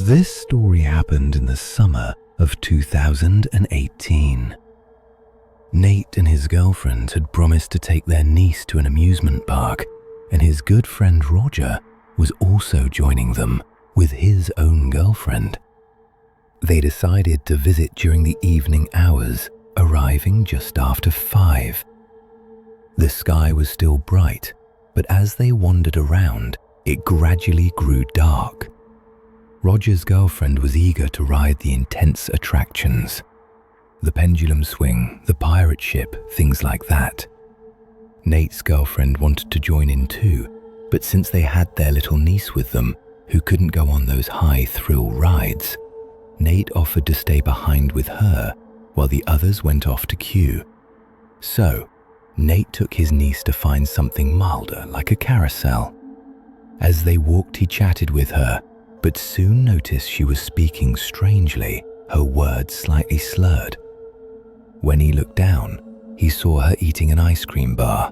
This story happened in the summer of 2018. Nate and his girlfriend had promised to take their niece to an amusement park, and his good friend Roger was also joining them with his own girlfriend. They decided to visit during the evening hours, arriving just after 5. The sky was still bright, but as they wandered around, it gradually grew dark. Roger's girlfriend was eager to ride the intense attractions. The pendulum swing, the pirate ship, things like that. Nate's girlfriend wanted to join in too, but since they had their little niece with them, who couldn't go on those high-thrill rides, Nate offered to stay behind with her while the others went off to queue. So, Nate took his niece to find something milder, like a carousel. As they walked, he chatted with her, but soon noticed she was speaking strangely, her words slightly slurred. When he looked down, he saw her eating an ice cream bar.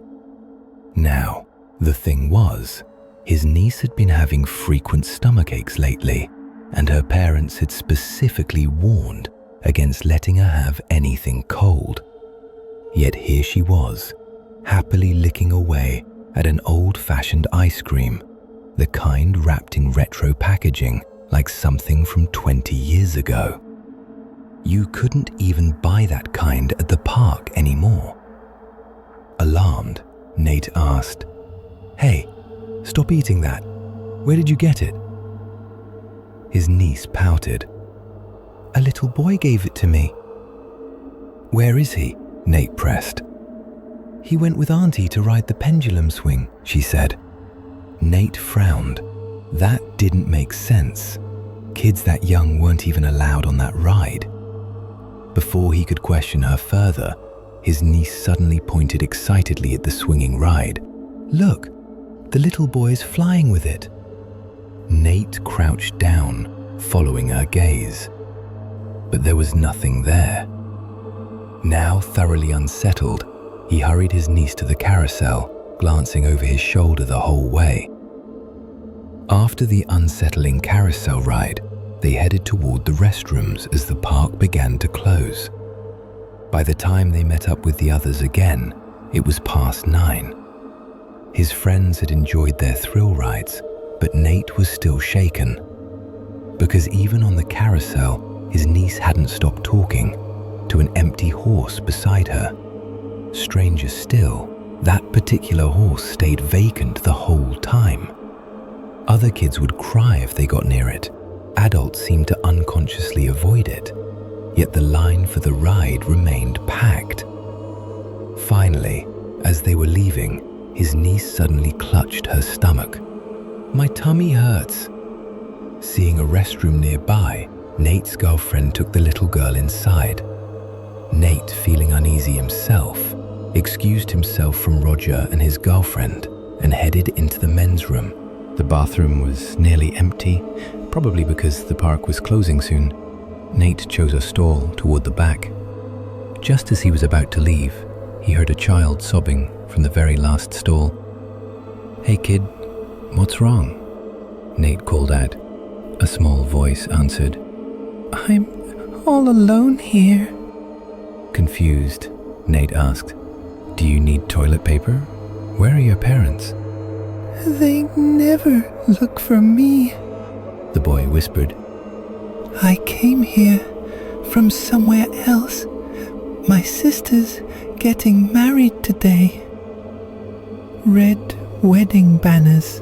Now, the thing was, his niece had been having frequent stomach aches lately, and her parents had specifically warned against letting her have anything cold. Yet here she was, happily licking away at an old-fashioned ice cream, the kind wrapped in retro packaging like something from 20 years ago. You couldn't even buy that kind at the park anymore. Alarmed, Nate asked, "Hey, stop eating that. Where did you get it?" His niece pouted. "A little boy gave it to me." "Where is he?" Nate pressed. "He went with Auntie to ride the pendulum swing," she said. Nate frowned. That didn't make sense. Kids that young weren't even allowed on that ride. Before he could question her further, his niece suddenly pointed excitedly at the swinging ride. "Look, the little boy is flying with it." Nate crouched down, following her gaze. But there was nothing there. Now thoroughly unsettled, he hurried his niece to the carousel, glancing over his shoulder the whole way. After the unsettling carousel ride, they headed toward the restrooms as the park began to close. By the time they met up with the others again, it was past 9. His friends had enjoyed their thrill rides, but Nate was still shaken. Because even on the carousel, his niece hadn't stopped talking to an empty horse beside her. Stranger still, that particular horse stayed vacant the whole time. Other kids would cry if they got near it. Adults seemed to unconsciously avoid it. Yet the line for the ride remained packed. Finally, as they were leaving, his niece suddenly clutched her stomach. "My tummy hurts." Seeing a restroom nearby, Nate's girlfriend took the little girl inside. Nate, feeling uneasy himself, excused himself from Roger and his girlfriend and headed into the men's room. The bathroom was nearly empty, probably because the park was closing soon. Nate chose a stall toward the back. Just as he was about to leave, he heard a child sobbing from the very last stall. "Hey kid, what's wrong?" Nate called out. A small voice answered. "I'm all alone here." Confused, Nate asked, "Do you need toilet paper? Where are your parents?" "They never look for me," the boy whispered. "I came here from somewhere else. My sister's getting married today. Red wedding banners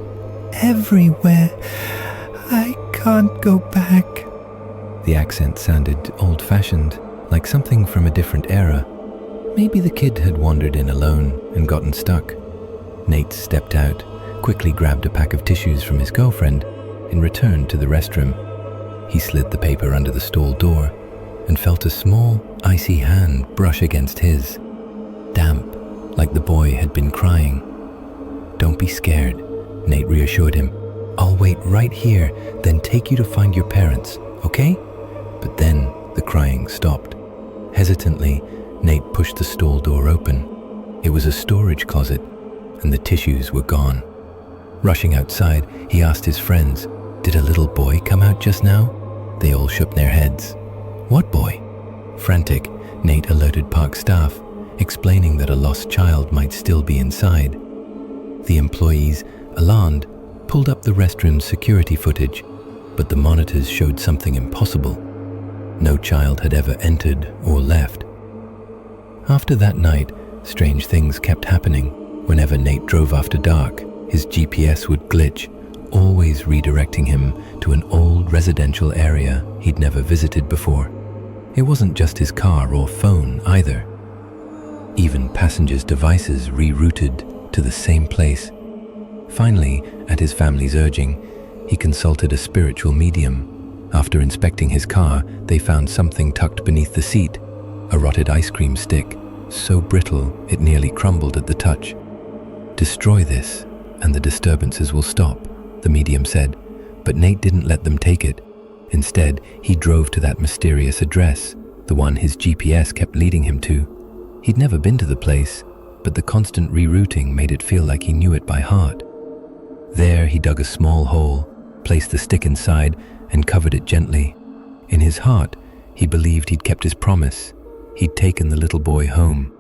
everywhere. I can't go back." The accent sounded old-fashioned, like something from a different era. Maybe the kid had wandered in alone and gotten stuck. Nate stepped out, quickly grabbed a pack of tissues from his girlfriend, and returned to the restroom. He slid the paper under the stall door and felt a small, icy hand brush against his. Damp, like the boy had been crying. "Don't be scared," Nate reassured him. "I'll wait right here, then take you to find your parents, okay?" But then the crying stopped. Hesitantly, Nate pushed the stall door open. It was a storage closet, and the tissues were gone. Rushing outside, he asked his friends, "Did a little boy come out just now?" They all shook their heads. What boy? Frantic, Nate alerted park staff, explaining that a lost child might still be inside. The employees, alarmed, pulled up the restroom's security footage, but the monitors showed something impossible. No child had ever entered or left. After that night, strange things kept happening. Whenever Nate drove after dark, his GPS would glitch, always redirecting him to an old residential area he'd never visited before. It wasn't just his car or phone either. Even passengers' devices rerouted to the same place. Finally, at his family's urging, he consulted a spiritual medium. After inspecting his car, they found something tucked beneath the seat, a rotted ice cream stick, so brittle it nearly crumbled at the touch. "Destroy this, and the disturbances will stop," the medium said, but Nate didn't let them take it. Instead, he drove to that mysterious address, the one his GPS kept leading him to. He'd never been to the place, but the constant rerouting made it feel like he knew it by heart. There, he dug a small hole, placed the stick inside, and covered it gently. In his heart, he believed he'd kept his promise. He'd taken the little boy home.